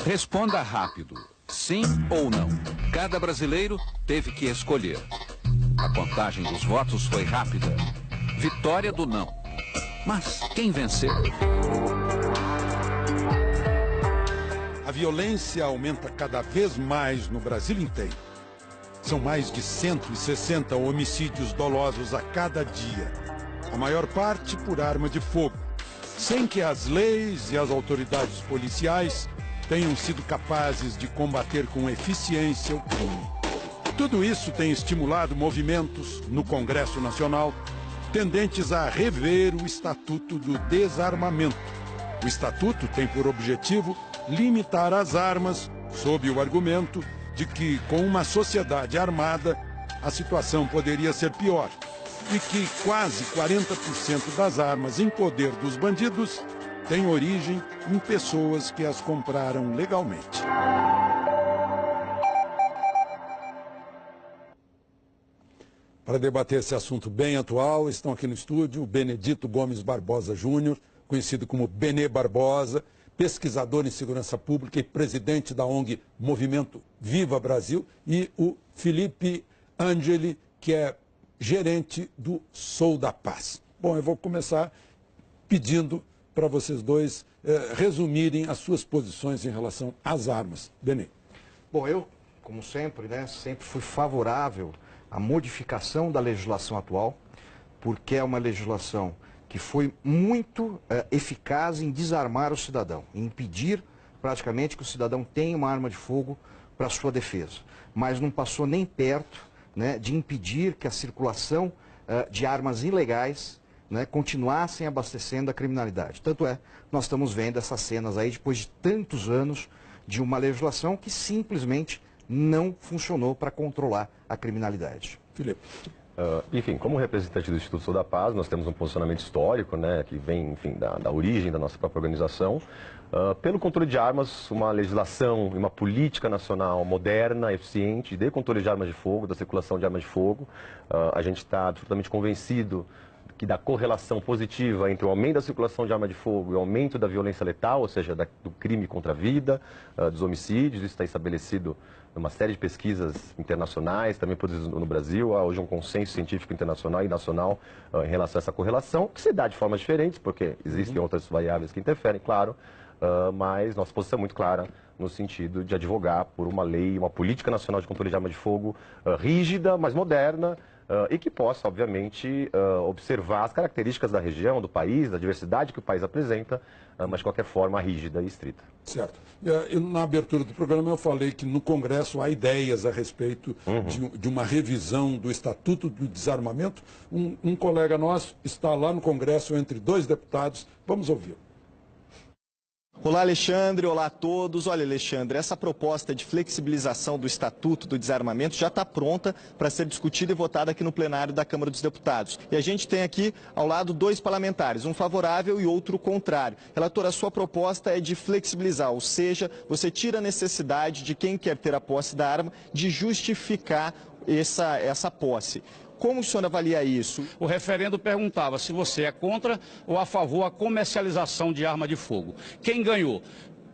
Responda rápido, sim ou não. Cada brasileiro teve que escolher. A contagem dos votos foi rápida. Vitória do não. Mas quem venceu? A violência aumenta cada vez mais no Brasil inteiro. São mais de 160 homicídios dolosos a cada dia. A maior parte por arma de fogo, sem que as leis e as autoridades policiais tenham sido capazes de combater com eficiência o crime. Tudo isso tem estimulado movimentos no Congresso Nacional tendentes a rever o Estatuto do Desarmamento. O Estatuto tem por objetivo limitar as armas, sob o argumento de que, com uma sociedade armada, a situação poderia ser pior e que quase 40% das armas em poder dos bandidos têm origem em pessoas que as compraram legalmente. Para debater esse assunto bem atual, estão aqui no estúdio o Benedito Gomes Barbosa Júnior, conhecido como Benê Barbosa, pesquisador em segurança pública e presidente da ONG Movimento Viva Brasil, e o Felipe Angeli, que é gerente do Sou da Paz. Bom, eu vou começar pedindo para vocês dois resumirem as suas posições em relação às armas. Benê. Bom, eu, como sempre, sempre fui favorável à modificação da legislação atual, porque é uma legislação que foi muito eficaz em desarmar o cidadão, em impedir praticamente que o cidadão tenha uma arma de fogo para sua defesa. Mas não passou nem perto de impedir que a circulação de armas ilegais continuassem abastecendo a criminalidade. Tanto é, nós estamos vendo essas cenas aí depois de tantos anos de uma legislação que simplesmente não funcionou para controlar a criminalidade. Felipe. Enfim, como representante do Instituto Sou da Paz, nós temos um posicionamento histórico, que vem, enfim, da origem da nossa própria organização. Pelo controle de armas, uma legislação e uma política nacional moderna, eficiente, de controle de armas de fogo, da circulação de armas de fogo. A gente está absolutamente convencido que da correlação positiva entre o aumento da circulação de arma de fogo e o aumento da violência letal, ou seja, do crime contra a vida, dos homicídios. Isso está estabelecido numa série de pesquisas internacionais, também produzidas no Brasil. Há hoje um consenso científico internacional e nacional em relação a essa correlação, que se dá de formas diferentes, porque existem outras variáveis que interferem, claro, mas nossa posição é muito clara no sentido de advogar por uma lei, uma política nacional de controle de arma de fogo rígida, mas moderna, e que possa, obviamente, observar as características da região, do país, da diversidade que o país apresenta, mas de qualquer forma rígida e estrita. Certo. Na abertura do programa eu falei que no Congresso há ideias a respeito de uma revisão do Estatuto do Desarmamento. Um colega nosso está lá no Congresso entre dois deputados. Vamos ouvi-lo. Olá, Alexandre. Olá a todos. Olha, Alexandre, essa proposta de flexibilização do Estatuto do Desarmamento já está pronta para ser discutida e votada aqui no plenário da Câmara dos Deputados. E a gente tem aqui ao lado dois parlamentares, um favorável e outro contrário. Relator, a sua proposta é de flexibilizar, ou seja, você tira a necessidade de quem quer ter a posse da arma de justificar essa posse. Como o senhor avalia isso? O referendo perguntava se você é contra ou a favor da comercialização de arma de fogo. Quem ganhou?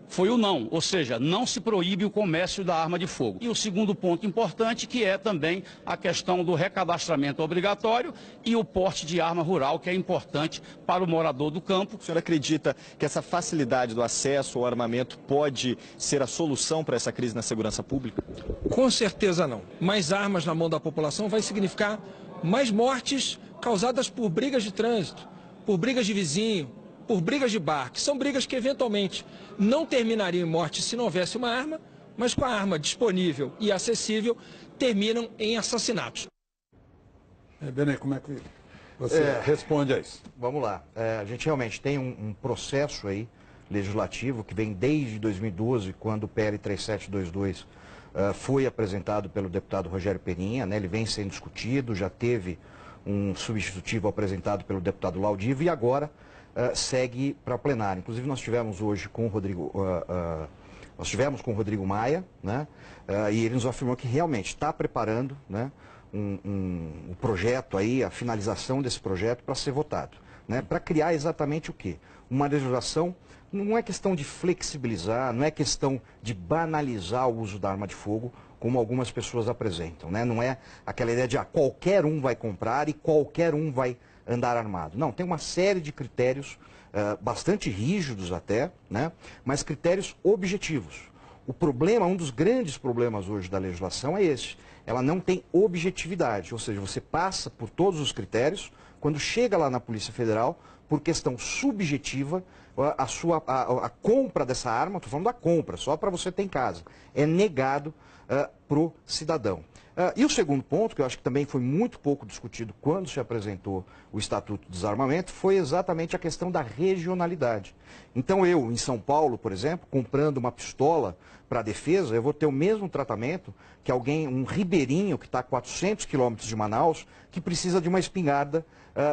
Foi o não, ou seja, não se proíbe o comércio da arma de fogo. E o segundo ponto importante, que é também a questão do recadastramento obrigatório e o porte de arma rural, que é importante para o morador do campo. O senhor acredita que essa facilidade do acesso ao armamento pode ser a solução para essa crise na segurança pública? Com certeza não. Mais armas na mão da população vai significar mais mortes causadas por brigas de trânsito, por brigas de vizinho, por brigas de bar, que são brigas que eventualmente não terminariam em morte se não houvesse uma arma, mas com a arma disponível e acessível, terminam em assassinatos. Benê, como é que você responde a isso? Vamos lá. A gente realmente tem um processo aí legislativo que vem desde 2012, quando o PL 3722 foi apresentado pelo deputado Rogério Peninha, ele vem sendo discutido, já teve um substitutivo apresentado pelo deputado Laudivo e agora segue para o plenário. Inclusive nós tivemos hoje com o Rodrigo, Maia, e ele nos afirmou que realmente está preparando um projeto aí, a finalização desse projeto para ser votado. né, para criar exatamente o quê? Uma legislação, não é questão de flexibilizar, não é questão de banalizar o uso da arma de fogo, como algumas pessoas apresentam, né? Não é aquela ideia de qualquer um vai comprar e qualquer um vai andar armado. Não, tem uma série de critérios bastante rígidos até, né? Mas critérios objetivos. O problema, um dos grandes problemas hoje da legislação é esse. Ela não tem objetividade, ou seja, você passa por todos os critérios, quando chega lá na Polícia Federal, por questão subjetiva, a compra dessa arma, estou falando da compra, só para você ter em casa, é negado para o cidadão. E o segundo ponto, que eu acho que também foi muito pouco discutido quando se apresentou o Estatuto de Desarmamento, foi exatamente a questão da regionalidade. Então eu, em São Paulo, por exemplo, comprando uma pistola para a defesa, eu vou ter o mesmo tratamento que alguém, um ribeirinho que está a 400 quilômetros de Manaus, que precisa de uma espingarda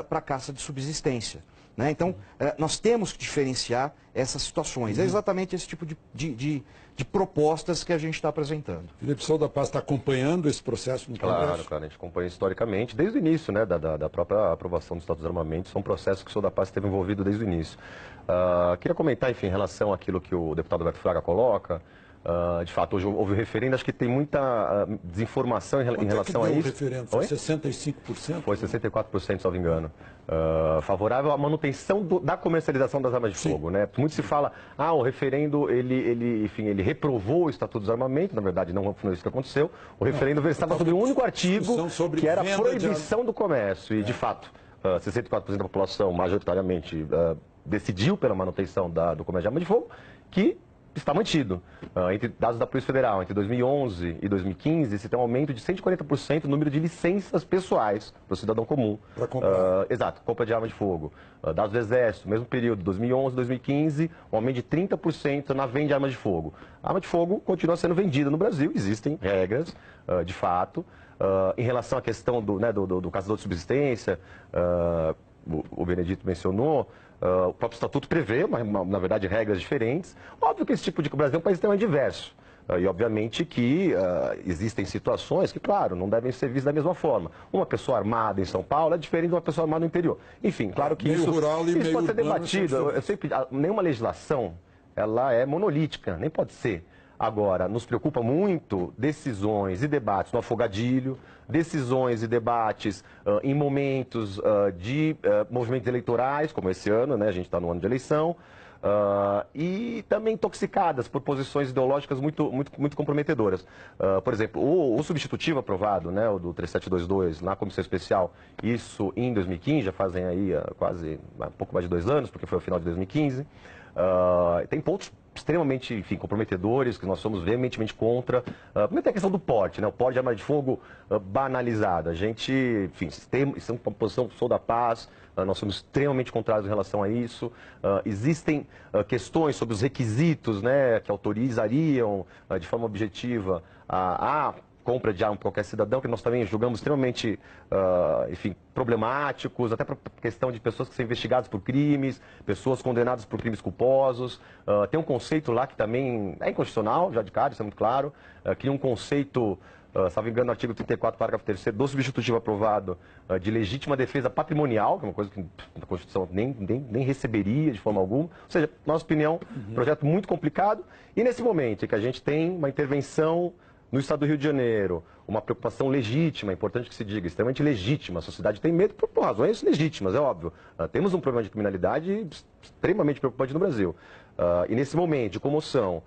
para caça de subsistência. Né? Então, nós temos que diferenciar essas situações. É exatamente esse tipo de propostas que a gente está apresentando. Felipe Souza da Paz está acompanhando esse processo no Congresso? Claro, a gente acompanha historicamente, desde o início, né, da própria aprovação do Estatuto do Desarmamento, são processos que o Souza da Paz esteve envolvido desde o início. Queria comentar, enfim, em relação àquilo que o deputado Alberto Fraga coloca. De fato, hoje houve o referendo, acho que tem muita desinformação em relação a isso. O referendo? Foi 65%? Foi 64%, salvo engano. Favorável à manutenção da comercialização das armas de fogo, né? Muito se fala, o referendo, ele reprovou o Estatuto do Desarmamento, na verdade não foi isso que aconteceu. O referendo estava sobre um único artigo, que era a proibição do comércio, e de fato, 64% da população, majoritariamente, decidiu pela manutenção do comércio de armas de fogo, que está mantido. Entre dados da Polícia Federal, entre 2011 e 2015, se tem um aumento de 140% no número de licenças pessoais para o cidadão comum. Para comprar. Exato, compra de arma de fogo. Dados do Exército, mesmo período, 2011 e 2015, um aumento de 30% na venda de armas de fogo. A arma de fogo continua sendo vendida no Brasil, existem regras, de fato. Em relação à questão do caçador de subsistência, o Benedito mencionou, o próprio Estatuto prevê, na verdade, regras diferentes. Óbvio que esse tipo de... O Brasil é um país extremamente diverso. E, obviamente, que existem situações que, claro, não devem ser vistas da mesma forma. Uma pessoa armada em São Paulo é diferente de uma pessoa armada no interior. Enfim, claro que isso pode ser debatido. Nenhuma legislação ela é monolítica, nem pode ser. Agora, nos preocupa muito decisões e debates no afogadilho, decisões e debates em momentos de movimentos eleitorais, como esse ano, né? A gente está no ano de eleição, e também intoxicadas por posições ideológicas muito comprometedoras. Por exemplo, o substitutivo aprovado, né, o do 3722, na Comissão Especial, isso em 2015, já fazem aí quase um pouco mais de 2 anos, porque foi o final de 2015, tem pontos extremamente, enfim, comprometedores, que nós somos veementemente contra. Primeiro tem a questão do porte, né? O porte de arma de fogo banalizado. A gente, enfim, estamos com uma posição Sou da Paz, nós somos extremamente contrários em relação a isso. Existem questões sobre os requisitos, né, que autorizariam de forma objetiva a compra de arma para qualquer cidadão, que nós também julgamos extremamente, enfim, problemáticos, até para questão de pessoas que são investigadas por crimes, pessoas condenadas por crimes culposos. Tem um conceito lá que também é inconstitucional, já de cara, isso é muito claro, cria um conceito, salvo engano, no artigo 34, parágrafo 3º, do substitutivo aprovado, de legítima defesa patrimonial, que é uma coisa que a Constituição nem receberia de forma alguma. Ou seja, nossa opinião, projeto muito complicado, e nesse momento em que a gente tem uma intervenção no estado do Rio de Janeiro, uma preocupação legítima, é importante que se diga, extremamente legítima. A sociedade tem medo por razões legítimas, é óbvio. Temos um problema de criminalidade extremamente preocupante no Brasil. E nesse momento de comoção,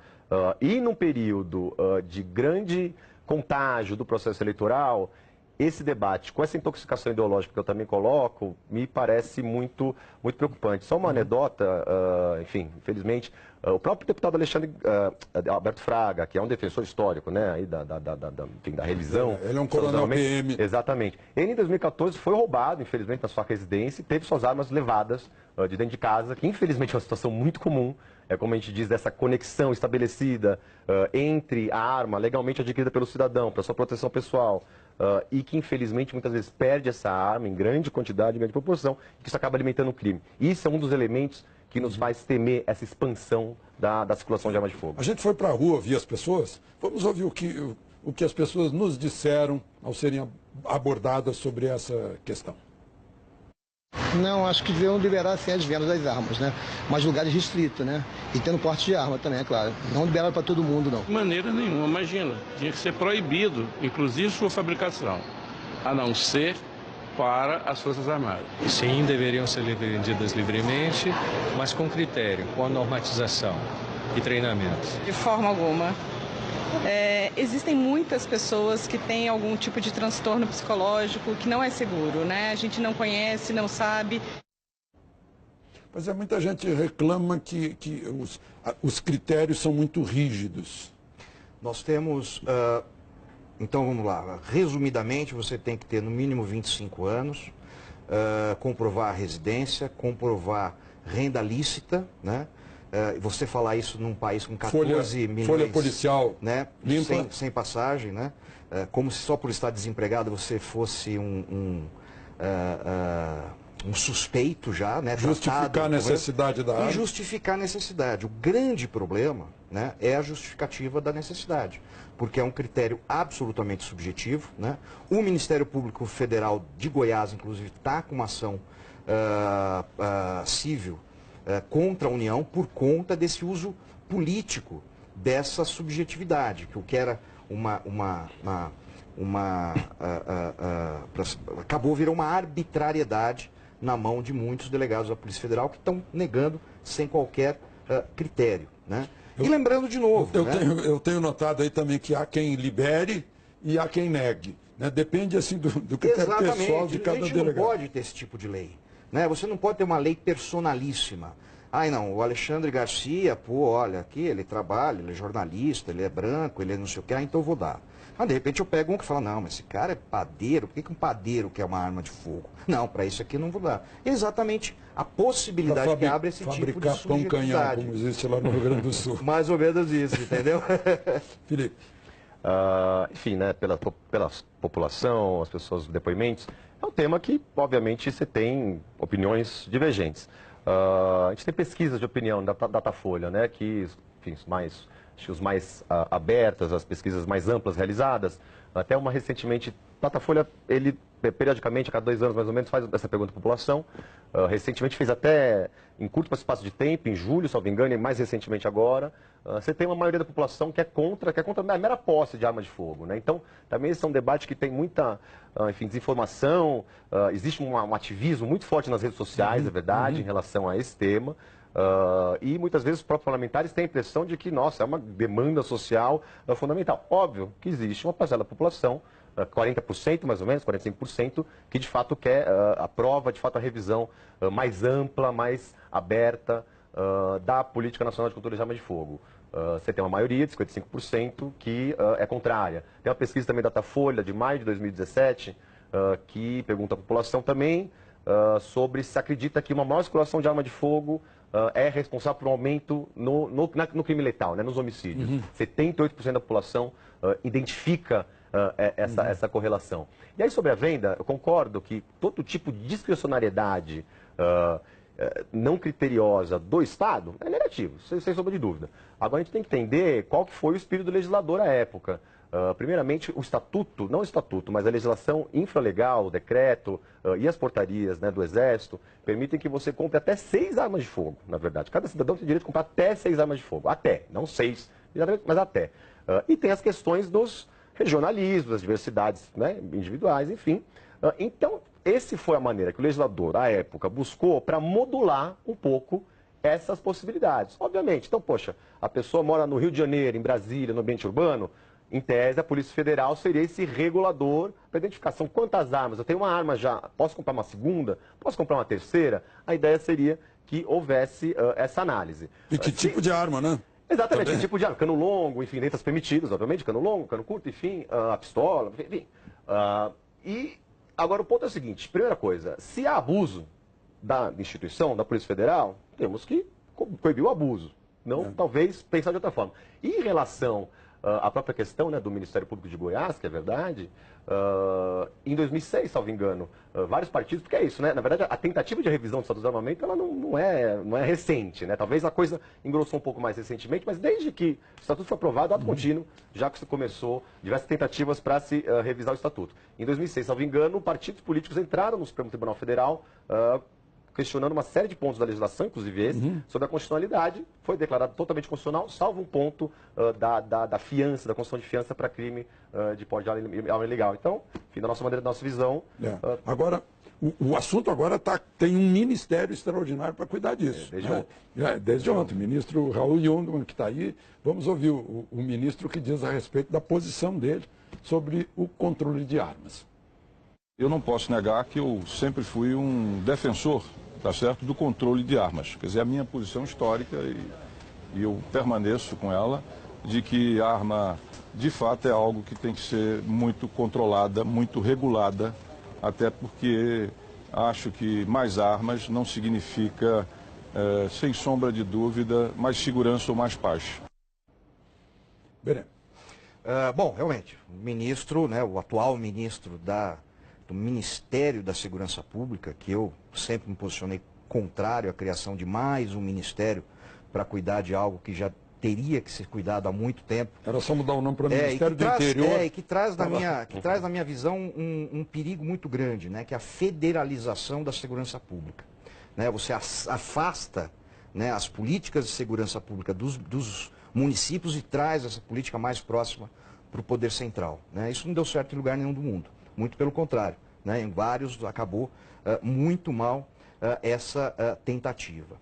e num período de grande contágio do processo eleitoral, esse debate, com essa intoxicação ideológica que eu também coloco, me parece muito preocupante. Só uma anedota, enfim, infelizmente, o próprio deputado Alberto Fraga, que é um defensor histórico, né, aí da revisão... Ele é um coronel PM. Exatamente. Ele, em 2014, foi roubado, infelizmente, na sua residência, e teve suas armas levadas de dentro de casa, que, infelizmente, é uma situação muito comum. É como a gente diz, dessa conexão estabelecida entre a arma legalmente adquirida pelo cidadão, para sua proteção pessoal, e que, infelizmente, muitas vezes perde essa arma em grande quantidade, em grande proporção, e que isso acaba alimentando o crime. Isso é um dos elementos que nos faz temer essa expansão da circulação de armas de fogo. A gente foi para a rua ouvir as pessoas. Vamos ouvir o que as pessoas nos disseram ao serem abordadas sobre essa questão. Não, acho que deviam liberar sim as vendas das armas, né? Mas lugares restritos, né? E tendo porte de arma também, é claro. Não liberar para todo mundo, não. De maneira nenhuma, imagina. Tinha que ser proibido, inclusive sua fabricação, a não ser para as Forças Armadas. Sim, deveriam ser vendidas livremente, mas com critério, com a normatização e treinamento. De forma alguma. Existem muitas pessoas que têm algum tipo de transtorno psicológico que não é seguro, né? A gente não conhece, não sabe. Pois é, muita gente reclama que os critérios são muito rígidos. Nós temos, então vamos lá, resumidamente você tem que ter no mínimo 25 anos, comprovar a residência, comprovar renda lícita, né? Você falar isso num país com 14 milhões... Folha policial, né? limpa. Sem passagem, né? Como se só por estar desempregado você fosse um suspeito já, né? Justificar a necessidade da arma. E justificar a necessidade. O grande problema, né, é a justificativa da necessidade, porque é um critério absolutamente subjetivo, né? O Ministério Público Federal de Goiás, inclusive, está com uma ação civil contra a União por conta desse uso político dessa subjetividade, que o que era acabou virando uma arbitrariedade na mão de muitos delegados da Polícia Federal que estão negando sem qualquer critério, né? E lembrando de novo... Eu tenho notado aí também que há quem libere e há quem negue, né? Depende assim do critério pessoal de cada delegado. A gente não pode ter esse tipo de lei, né? Você não pode ter uma lei personalíssima. Ai não, o Alexandre Garcia, pô, olha, aqui ele trabalha, ele é jornalista, ele é branco, ele é não sei o que, então eu vou dar. Mas de repente eu pego um que fala, não, mas esse cara é padeiro, por que um padeiro quer uma arma de fogo? Não, para isso aqui eu não vou dar. Exatamente a possibilidade que abre esse tipo de subjetividade. Pão canhão, como existe lá no Rio Grande do Sul. Mais ou menos isso, entendeu? Felipe. Enfim, né, pela população, as pessoas, os depoimentos, é um tema que, obviamente, você tem opiniões divergentes. A gente tem pesquisas de opinião da Datafolha, né, que, enfim, os mais abertas, as pesquisas mais amplas realizadas, até uma recentemente, Datafolha, ele periodicamente, a cada 2 anos mais ou menos, faz essa pergunta à população. Recentemente fez até em curto espaço de tempo, em julho, se não me engano, e mais recentemente agora. Você tem uma maioria da população que é contra a mera posse de arma de fogo, né? Então, também esse é um debate que tem muita, enfim, desinformação, existe um ativismo muito forte nas redes sociais, é verdade, em relação a esse tema. E muitas vezes os próprios parlamentares têm a impressão de que, nossa, é uma demanda social fundamental. Óbvio que existe uma parcela da população, 40% mais ou menos, 45%, que de fato quer aprova de fato a revisão mais ampla, mais aberta da Política Nacional de Controle de Armas de Fogo. Você tem uma maioria de 55% que é contrária. Tem uma pesquisa também da Datafolha de maio de 2017 que pergunta à população também sobre se acredita que uma maior circulação de arma de fogo é responsável por um aumento no crime letal, né, nos homicídios. 78% da população identifica essa correlação. E aí, sobre a venda, eu concordo que todo tipo de discricionariedade não criteriosa do Estado é negativo, sem sombra de dúvida. Agora, a gente tem que entender qual que foi o espírito do legislador à época. Primeiramente, o estatuto, não o estatuto, mas a legislação infralegal, o decreto e as portarias, né, do Exército, permitem que você compre até 6 armas de fogo, na verdade. Cada cidadão tem direito de comprar até 6 armas de fogo. Até, não 6, mas até. E tem as questões dos regionalismos, das diversidades, né, individuais, enfim. Então, essa foi a maneira que o legislador, à época, buscou para modular um pouco essas possibilidades. Obviamente, então, poxa, a pessoa mora no Rio de Janeiro, em Brasília, no ambiente urbano, em tese, a Polícia Federal seria esse regulador para identificação. Quantas armas? Eu tenho uma arma já, posso comprar uma segunda? Posso comprar uma terceira? A ideia seria que houvesse essa análise. E que tipo de arma, né? Exatamente, que tipo de arma. Cano longo, enfim, dentro das permitidas, obviamente, cano longo, cano curto, enfim, a pistola, enfim. E agora o ponto é o seguinte, primeira coisa, se há abuso da instituição, da Polícia Federal, temos que coibir o abuso. Não, talvez, pensar de outra forma. E em relação a própria questão, né, do Ministério Público de Goiás, que é verdade, em 2006, salvo engano, vários partidos, porque é isso, né? Na verdade, a tentativa de revisão do Estatuto do Desarmamento, ela não é recente, né? Talvez a coisa engrossou um pouco mais recentemente, mas desde que o Estatuto foi aprovado, ato contínuo, já que se começou diversas tentativas para se revisar o Estatuto. Em 2006, salvo engano, partidos políticos entraram no Supremo Tribunal Federal questionando uma série de pontos da legislação, inclusive esse, sobre a constitucionalidade. Foi declarado totalmente constitucional, salvo um ponto da fiança, da concessão de fiança para crime de porte de arma ilegal. Então, enfim, da nossa maneira, da nossa visão... Agora, o assunto agora tem um ministério extraordinário para cuidar disso. Desde ontem. Desde ontem. O ministro Raul Jungmann, que está aí, vamos ouvir o ministro que diz a respeito da posição dele sobre o controle de armas. Eu não posso negar que eu sempre fui um defensor, tá certo, do controle de armas. Quer dizer, a minha posição histórica, e eu permaneço com ela, de que a arma, de fato, é algo que tem que ser muito controlada, muito regulada, até porque acho que mais armas não significa, sem sombra de dúvida, mais segurança ou mais paz. Bom, realmente, o ministro, né, o atual ministro do Ministério da Segurança Pública, que eu sempre me posicionei contrário à criação de mais um ministério para cuidar de algo que já teria que ser cuidado há muito tempo. Era só mudar o nome para o Ministério do Interior. E que traz, na minha visão, um perigo muito grande, né, que é a federalização da segurança pública. Né, você afasta, né, as políticas de segurança pública dos municípios e traz essa política mais próxima para o poder central. Né? Isso não deu certo em lugar nenhum do mundo. Muito pelo contrário, né? Em vários acabou muito mal essa tentativa.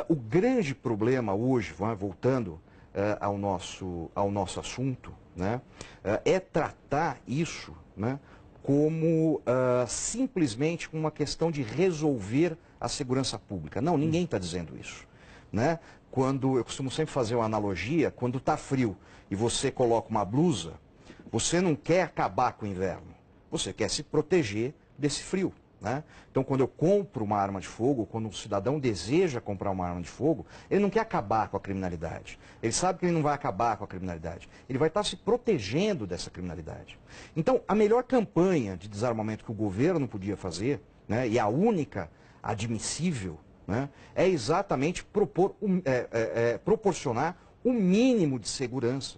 O grande problema hoje, voltando ao nosso assunto, né? É tratar isso, né, como simplesmente uma questão de resolver a segurança pública. Não, ninguém está dizendo isso. Né? Eu costumo sempre fazer uma analogia, quando está frio e você coloca uma blusa, você não quer acabar com o inverno. Você quer se proteger desse frio. Né? Então, quando eu compro uma arma de fogo, quando um cidadão deseja comprar uma arma de fogo, ele não quer acabar com a criminalidade. Ele sabe que ele não vai acabar com a criminalidade. Ele vai estar se protegendo dessa criminalidade. Então, a melhor campanha de desarmamento que o governo podia fazer, né, e a única admissível, né, é exatamente proporcionar o mínimo de segurança.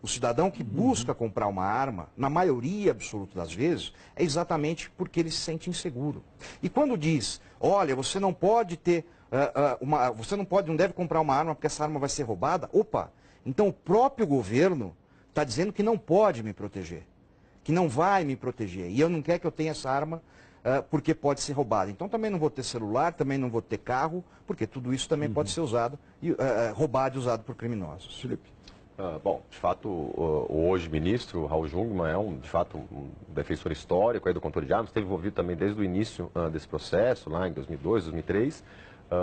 O cidadão que busca comprar uma arma, na maioria absoluta das vezes, é exatamente porque ele se sente inseguro. E quando diz, olha, você não pode ter, não deve comprar uma arma porque essa arma vai ser roubada, opa, então o próprio governo está dizendo que não pode me proteger, que não vai me proteger, e eu não quero que eu tenha essa arma porque pode ser roubada. Então também não vou ter celular, também não vou ter carro, porque tudo isso também pode ser usado, roubado e usado por criminosos. Felipe. Bom, de fato, o hoje ministro, Raul Jungmann, é de fato um defensor histórico aí do controle de armas, esteve envolvido também desde o início desse processo, lá em 2002, 2003,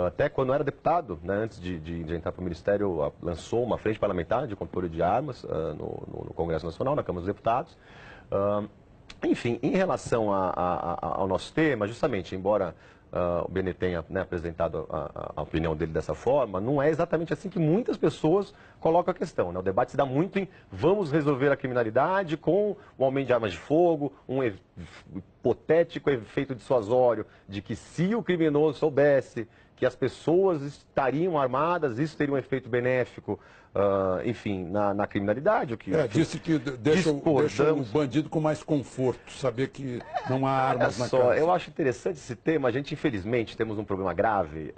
até quando era deputado, né, antes de entrar para o Ministério, lançou uma frente parlamentar de controle de armas no Congresso Nacional, na Câmara dos Deputados. Enfim, em relação ao nosso tema, justamente, embora o Benê tenha, né, apresentado a opinião dele dessa forma, não é exatamente assim que muitas pessoas colocam a questão. Né? O debate se dá muito em vamos resolver a criminalidade com o aumento de armas de fogo, um hipotético efeito dissuasório de que se o criminoso soubesse que as pessoas estariam armadas, isso teria um efeito benéfico, enfim, na criminalidade. Disse que deixa o bandido com mais conforto, saber que não há armas na casa. Eu acho interessante esse tema. A gente, infelizmente, temos um problema grave,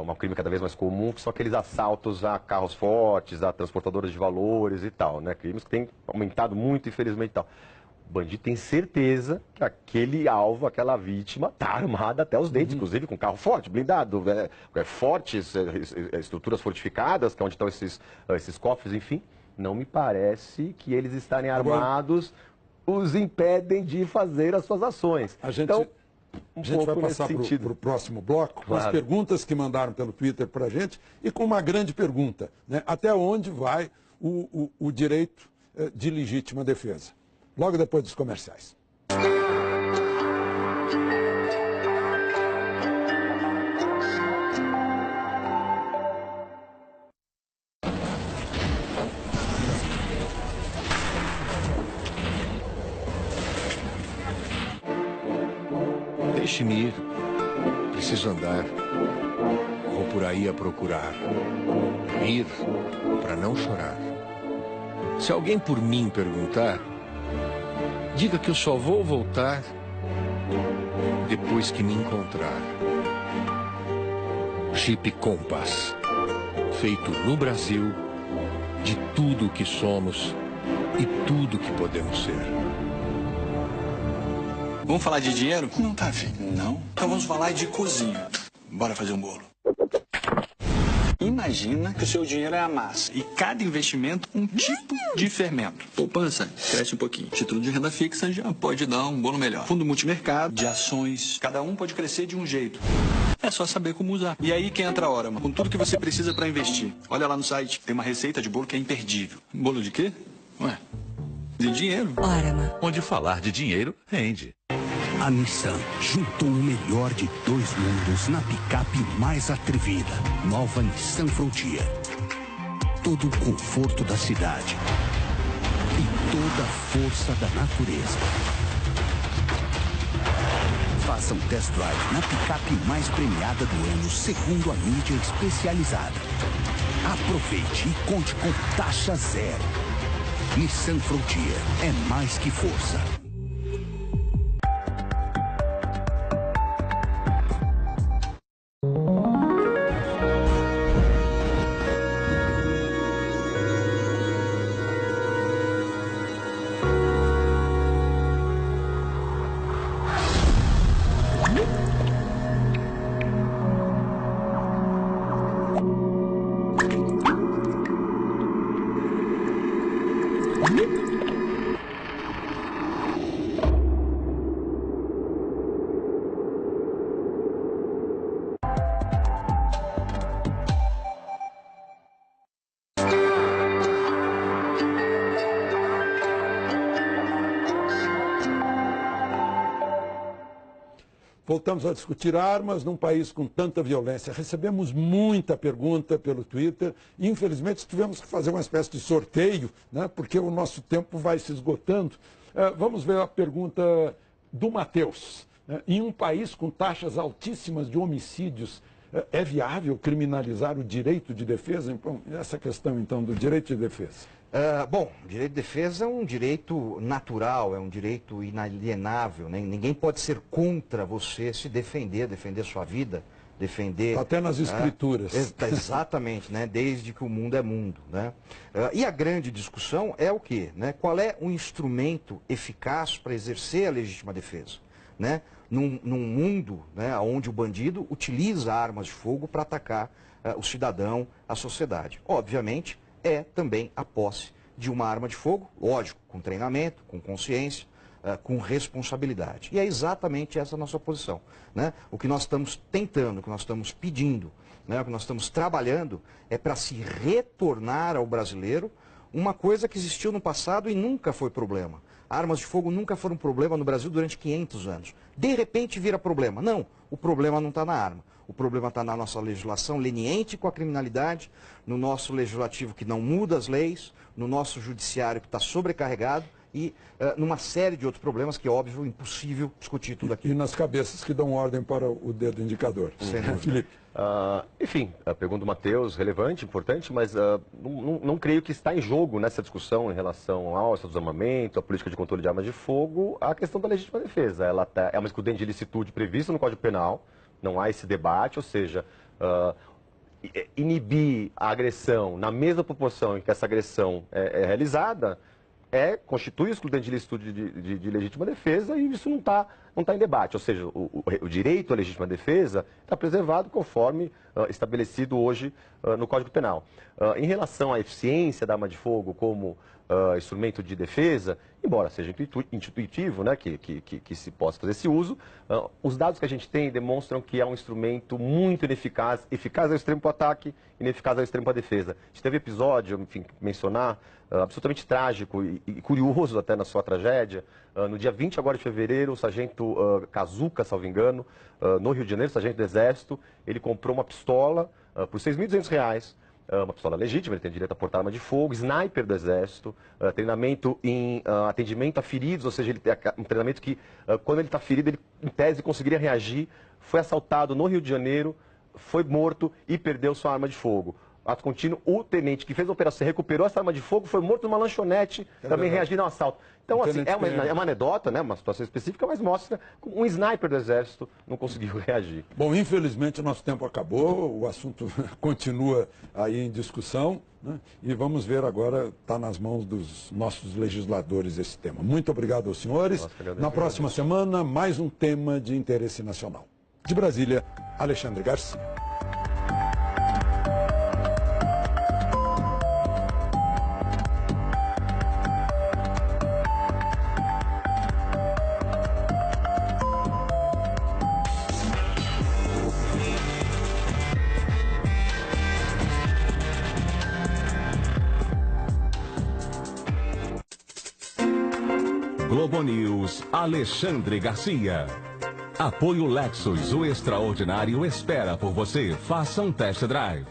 um crime cada vez mais comum, que são aqueles assaltos a carros fortes, a transportadoras de valores e tal, né? Crimes que têm aumentado muito, infelizmente, e tal. O bandido tem certeza que aquele alvo, aquela vítima, está armada até os dentes, inclusive com carro forte, blindado, fortes, estruturas fortificadas, que é onde estão esses cofres, enfim. Não me parece que eles estarem armados os impedem de fazer as suas ações. A gente vai passar para o próximo bloco, com as perguntas que mandaram pelo Twitter para a gente, e com uma grande pergunta, né? Até onde vai o direito de legítima defesa? Logo depois dos comerciais. Deixe-me ir. Preciso andar. Vou por aí a procurar. Ir para não chorar. Se alguém por mim perguntar, diga que eu só vou voltar depois que me encontrar. Jeep Compass. Feito no Brasil, de tudo o que somos e tudo que podemos ser. Vamos falar de dinheiro? Não tá afim. Não? Então vamos falar de cozinha. Bora fazer um bolo. Imagina que o seu dinheiro é a massa e cada investimento um tipo de fermento. Poupança, cresce um pouquinho. Título de renda fixa já pode dar um bolo melhor. Fundo multimercado, de ações, cada um pode crescer de um jeito. É só saber como usar. E aí que entra a Orama, com tudo que você precisa para investir. Olha lá no site, tem uma receita de bolo que é imperdível. Bolo de quê? Ué, de dinheiro. Orama. Onde falar de dinheiro rende. A Nissan juntou o melhor de dois mundos na picape mais atrevida. Nova Nissan Frontier. Todo o conforto da cidade e toda a força da natureza. Faça um test drive na picape mais premiada do ano, segundo a mídia especializada. Aproveite e conte com taxa zero. Nissan Frontier é mais que força. Voltamos a discutir armas num país com tanta violência. Recebemos muita pergunta pelo Twitter. Infelizmente, tivemos que fazer uma espécie de sorteio, né, porque o nosso tempo vai se esgotando. Vamos ver a pergunta do Matheus. Em um país com taxas altíssimas de homicídios, é viável criminalizar o direito de defesa? Então, essa questão, então, do direito de defesa. Bom, o direito de defesa é um direito natural, é um direito inalienável, né? Ninguém pode ser contra você se defender, defender sua vida, defender... Até nas escrituras. Exatamente, né? Desde que o mundo é mundo, né? E a grande discussão é o quê? Né? Qual é o instrumento eficaz para exercer a legítima defesa? Né? Num mundo, né, onde o bandido utiliza armas de fogo para atacar o cidadão, a sociedade. Obviamente, é também a posse de uma arma de fogo, lógico, com treinamento, com consciência, com responsabilidade. E é exatamente essa a nossa posição, né? O que nós estamos tentando, o que nós estamos pedindo, né, o que nós estamos trabalhando é para se retornar ao brasileiro uma coisa que existiu no passado e nunca foi problema. Armas de fogo nunca foram problema no Brasil durante 500 anos. De repente vira problema. Não, o problema não está na arma. O problema está na nossa legislação leniente com a criminalidade, no nosso legislativo que não muda as leis, no nosso judiciário que está sobrecarregado e numa série de outros problemas que, óbvio, é impossível discutir tudo aqui. E nas cabeças que dão ordem para o dedo indicador. Felipe. Enfim, a pergunta do Matheus, relevante, importante, mas não creio que está em jogo nessa discussão em relação ao desarmamento, à política de controle de armas de fogo, a questão da legítima defesa. Ela é uma excludente de ilicitude prevista no Código Penal, não há esse debate, ou seja, inibir a agressão na mesma proporção em que essa agressão é realizada, constitui excludente de ilicitude de legítima defesa e isso não está em debate. Ou seja, o direito à legítima defesa está preservado conforme estabelecido hoje no Código Penal. Em relação à eficiência da arma de fogo como instrumento de defesa, embora seja intuitivo, né, que se possa fazer esse uso, os dados que a gente tem demonstram que é um instrumento muito ineficaz, eficaz ao extremo para o ataque, ineficaz ao extremo para a defesa. A gente teve episódio, enfim, mencionar, absolutamente trágico e curioso até na sua tragédia. No dia 20 agora de fevereiro, o sargento Kazuka, salvo engano, no Rio de Janeiro, sargento do Exército, ele comprou uma pistola por R$ 6.200, uma pistola legítima, ele tem direito a portar arma de fogo, sniper do Exército, treinamento em atendimento a feridos, ou seja, ele tem um treinamento que, quando ele está ferido, ele, em tese, conseguiria reagir. Foi assaltado no Rio de Janeiro, foi morto e perdeu sua arma de fogo. Ato contínuo, o tenente que fez a operação recuperou essa arma de fogo, foi morto numa lanchonete, também reagindo ao assalto. Então, assim, é uma anedota, né, uma situação específica, mas mostra que um sniper do Exército não conseguiu reagir. Bom, infelizmente o nosso tempo acabou, o assunto continua aí em discussão, né, e vamos ver agora, está nas mãos dos nossos legisladores esse tema. Muito obrigado aos senhores. Na próxima semana, mais um tema de interesse nacional. De Brasília, Alexandre Garcia. Globo News, Alexandre Garcia. Apoio Lexus, o extraordinário espera por você. Faça um test drive.